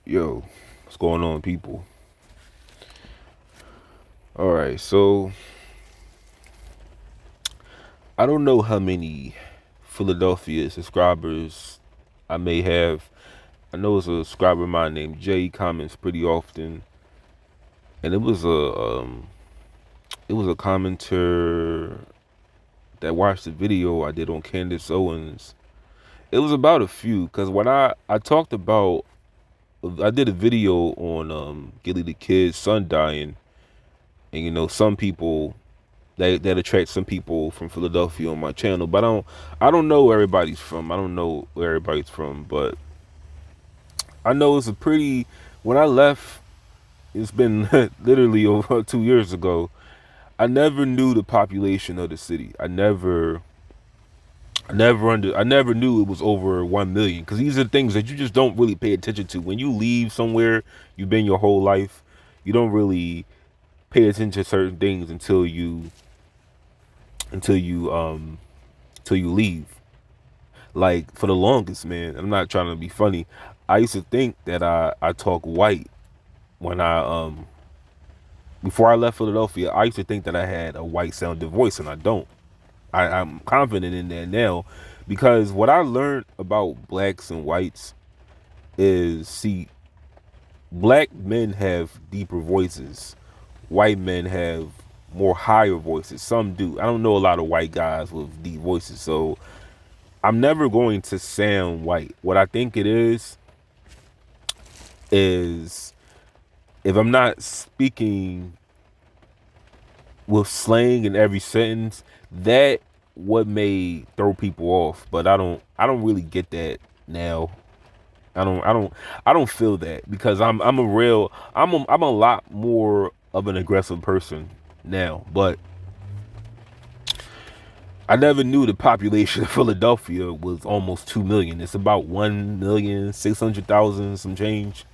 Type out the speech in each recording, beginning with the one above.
Yo, what's going on, people? All right, so I don't know how many Philadelphia subscribers I may have. I know it's a subscriber of mine named Jay. He comments pretty often, and it was a commenter that watched the video I did on Candace Owens. It was about a few, cause when I talked about I did a video on Gilly the Kid's son dying, and some people that attracts some people from Philadelphia on my channel. But I don't know where everybody's from. I don't know where everybody's from, but I know it's a pretty. When I left, it's been literally over 2 years ago. I never knew the population of the city. I never knew it was over 1 million. Because these are things that you just don't really pay attention to when you leave somewhere you've been your whole life. You don't really pay attention to certain things until you until you leave. Like for the longest, man, I'm not trying to be funny. I used to think that I talk white when I before I left Philadelphia. I used to think that I had a white sounding voice, and I don't. I'm confident in that now, because what I learned about blacks and whites is, see, black men have deeper voices, white men have more higher voices. Some do. I don't know a lot of white guys with deep voices, so I'm never going to sound white. What I think it is if I'm not speaking with slang in every sentence, that what may throw people off. But I don't really get that now. I don't feel that, because I'm a lot more of an aggressive person now. But I never knew the population of Philadelphia was almost 2 million. It's about 1,600,000 some change,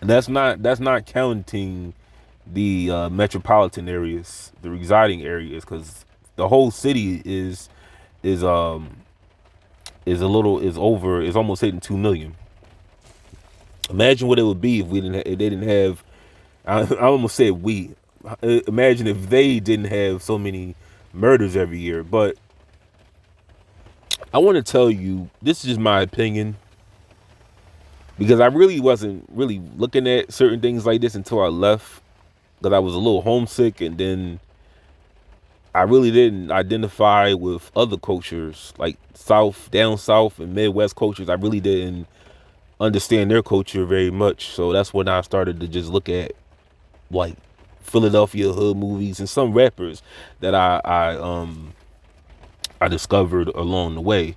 and that's not counting the metropolitan areas, the residing areas, because the whole city is is a little is over is almost hitting 2 million. Imagine what it would be if they didn't have. I almost said we. Imagine if they didn't have so many murders every year. But I want to tell you, this is just my opinion, because I really wasn't really looking at certain things like this until I left, because I was a little homesick, and then I really didn't identify with other cultures like down south and Midwest cultures. I really didn't understand their culture very much. So that's when I started to just look at like Philadelphia hood movies and some rappers that I discovered along the way.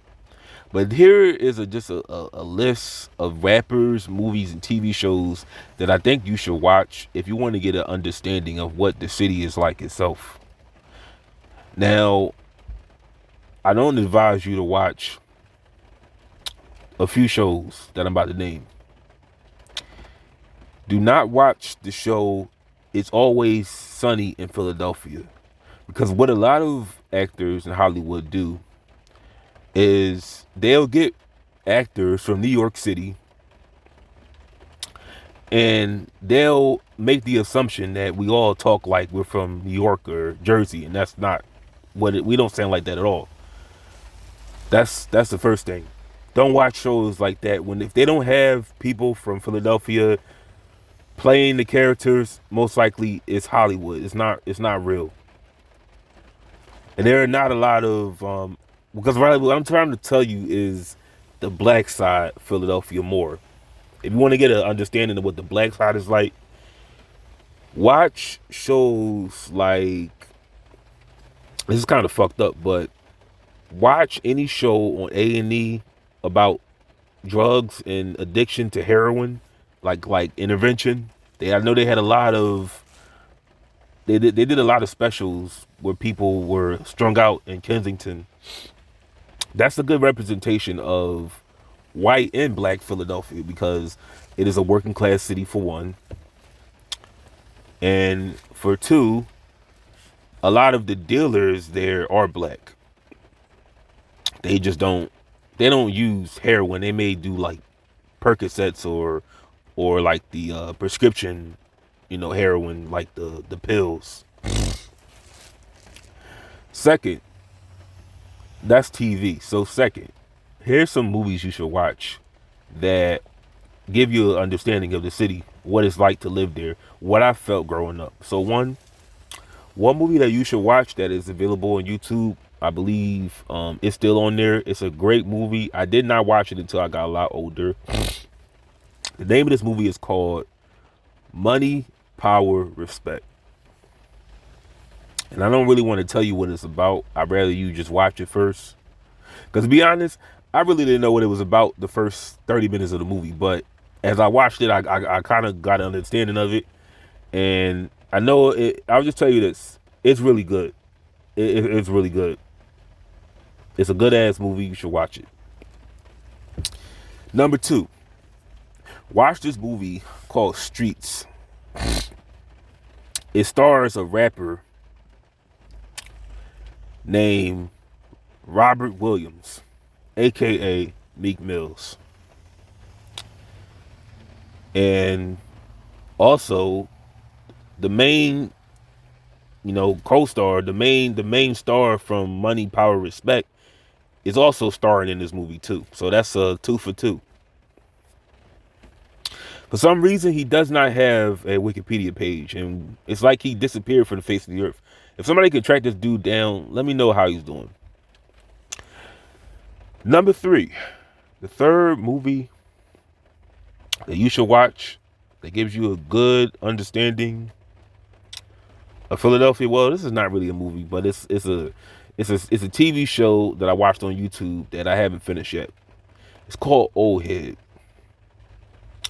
But here is just a list of rappers, movies, and TV shows that I think you should watch if you want to get an understanding of what the city is like itself. Now, I don't advise you to watch a few shows that I'm about to name. Do not watch the show It's Always Sunny in Philadelphia, because what a lot of actors in Hollywood do is they'll get actors from New York City, and they'll make the assumption that we all talk like we're from New York or Jersey, and that's not we don't sound like that at all. That's the first thing. Don't watch shows like that when if they don't have people from Philadelphia playing the characters. Most likely it's Hollywood. It's not real. And there are not a lot of because what I'm trying to tell you is the black side of Philadelphia more. If you want to get an understanding of what the black side is like, watch shows like, this is kind of fucked up, but watch any show on A&E about drugs and addiction to heroin, like intervention. I know they had a lot of they did a lot of specials where people were strung out in Kensington. That's a good representation of white and black Philadelphia, because it is a working class city for one, and for two, a lot of the dealers there are black. They just don't use heroin. They may do like Percocets or or like the prescription, heroin, like the pills. Second, that's TV. So second, here's some movies you should watch that give you an understanding of the city, what it's like to live there, what I felt growing up. So one movie that you should watch that is available on YouTube, I believe it's still on there. It's a great movie. I did not watch it until I got a lot older. The name of this movie is called Money, Power, Respect. And I don't really want to tell you what it's about. I'd rather you just watch it first. Because to be honest, I really didn't know what it was about the first 30 minutes of the movie. But as I watched it, I kind of got an understanding of it. And I know it. I'll just tell you this. It's really good. It's really good. It's a good ass movie. You should watch it. Number two, watch this movie called Streets. It stars a rapper named Robert Williams, aka Meek Mills. And also the main, co-star, the main star from Money, Power, Respect is also starring in this movie too. So that's a 2 for 2. For some reason, he does not have a Wikipedia page, and it's like he disappeared from the face of the earth. If somebody could track this dude down, let me know how he's doing. Number 3, the third movie that you should watch that gives you a good understanding of Philadelphia. Well, this is not really a movie, but it's a TV show that I watched on YouTube that I haven't finished yet. It's called Old Head.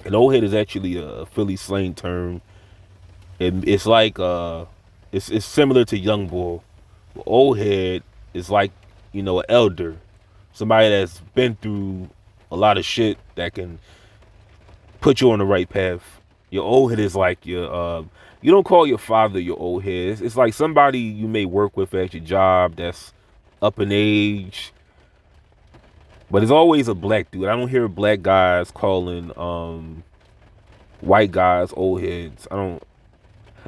And old head is actually a Philly slang term. It's like it's similar to young boy. Old head is like an elder, somebody that's been through a lot of shit that can put you on the right path. Your old head is like your you don't call your father your old head. It's like somebody you may work with at your job that's up in age. But it's always a black dude. I don't hear black guys calling white guys old heads. I don't.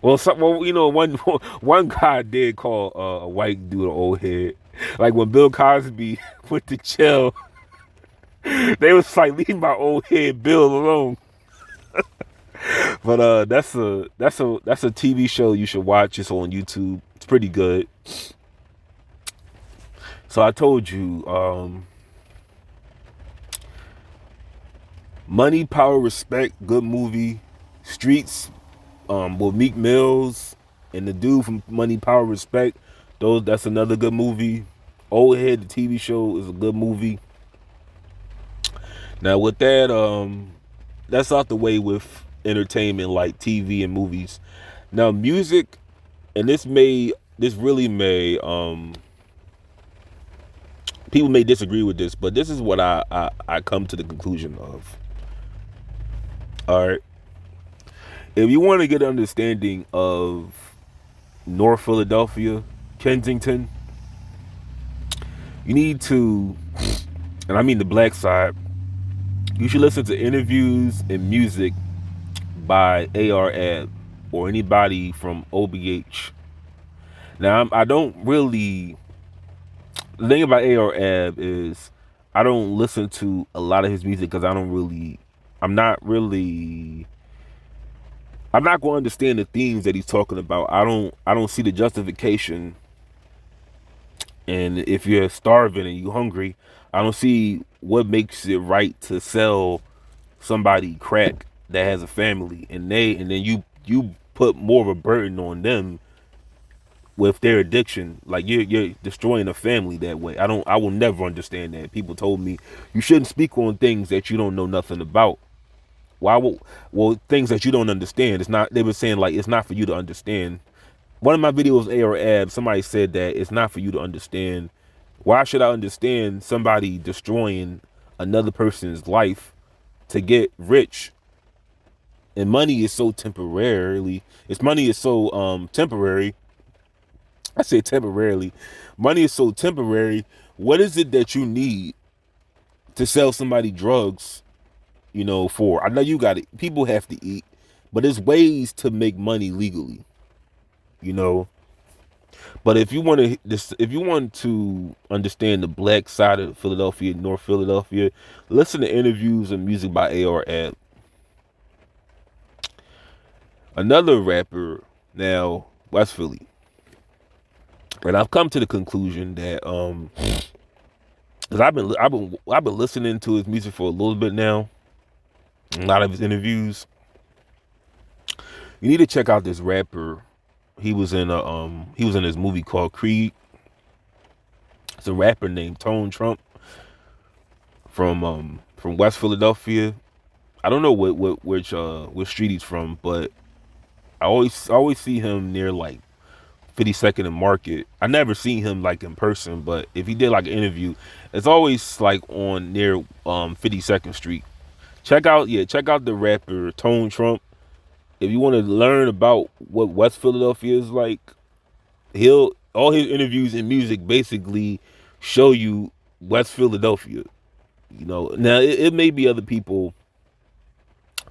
Well, one guy did call a white dude an old head. Like when Bill Cosby went to jail, they was like, "Leave my old head Bill alone." But that's a TV show you should watch. It's on YouTube. It's pretty good. So I told you. Money, Power, Respect, good movie. Streets, with Meek Mills and the dude from Money, Power, Respect. That's another good movie. Old Head, the TV show, is a good movie. Now with that, that's out the way with entertainment like TV and movies. Now music, and this really may, people may disagree with this, but this is what I come to the conclusion of. All right. If you want to get an understanding of North Philadelphia, Kensington, you need to, and I mean the black side, you should listen to interviews and music by A.R. Ab or anybody from OBH. Now, I don't really, the thing about A.R. Ab is I don't listen to a lot of his music because I'm not going to understand the themes that he's talking about. I don't see the justification. And if you're starving and you're hungry, I don't see what makes it right to sell somebody crack that has a family, and then you put more of a burden on them with their addiction. Like you're destroying a family that way. I will never understand that. People told me you shouldn't speak on things that you don't know nothing about. Well, things that you don't understand. It's not. They were saying like it's not for you to understand. One of my videos, A.R. Ab, somebody said that it's not for you to understand. Why should I understand somebody destroying another person's life to get rich? And money is so temporarily. Money is so temporary. I say temporarily. Money is so temporary. What is it that you need to sell somebody drugs for, I know you got it. People have to eat, but there's ways to make money legally, you know. But if you want to understand the black side of Philadelphia, North Philadelphia, listen to interviews and music by A.R. Ab. Another rapper now, West Philly, and I've come to the conclusion that because I've been listening to his music for a little bit now, a lot of his interviews. You need to check out this rapper. He was in this movie called Creed. It's a rapper named Tone Trump from West Philadelphia. I don't know which street he's from, but I always see him near like 52nd and Market. I never seen him like in person, but if he did like an interview, it's always like on near 52nd Street. Check out the rapper Tone Trump. If you want to learn about what West Philadelphia is like, all his interviews and music basically show you West Philadelphia. Now it may be other people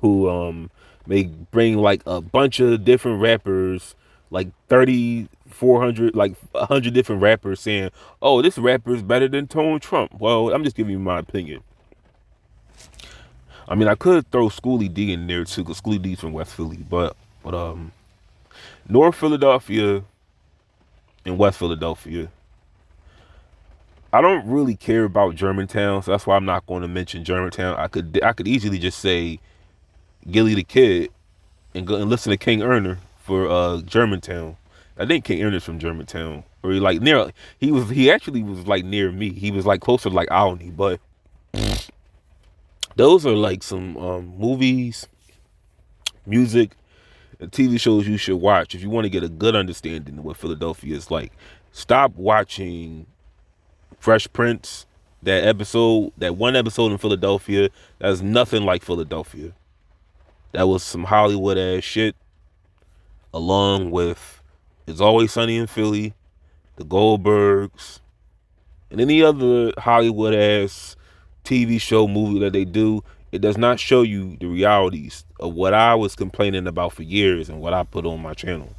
who may bring like a bunch of different rappers, like 30, 400, like 100 different rappers saying, "Oh, this rapper is better than Tone Trump." Well, I'm just giving you my opinion. I mean, I could throw Schoolie D in there too, because Schoolie D's from West Philly, but North Philadelphia and West Philadelphia, I don't really care about Germantown, so that's why I'm not going to mention Germantown. I could easily just say Gilly the Kid and go and listen to King Erner for Germantown. I think King Erner's from Germantown, or like near. He actually was like near me. He was like closer to like Albany, but those are like some movies, music, and TV shows you should watch if you want to get a good understanding of what Philadelphia is like. Stop watching Fresh Prince, that one episode in Philadelphia. That's nothing like Philadelphia. That was some Hollywood ass shit, along with It's Always Sunny in Philly, The Goldbergs, and any other Hollywood ass TV show, movie that they do. It does not show you the realities of what I was complaining about for years and what I put on my channel.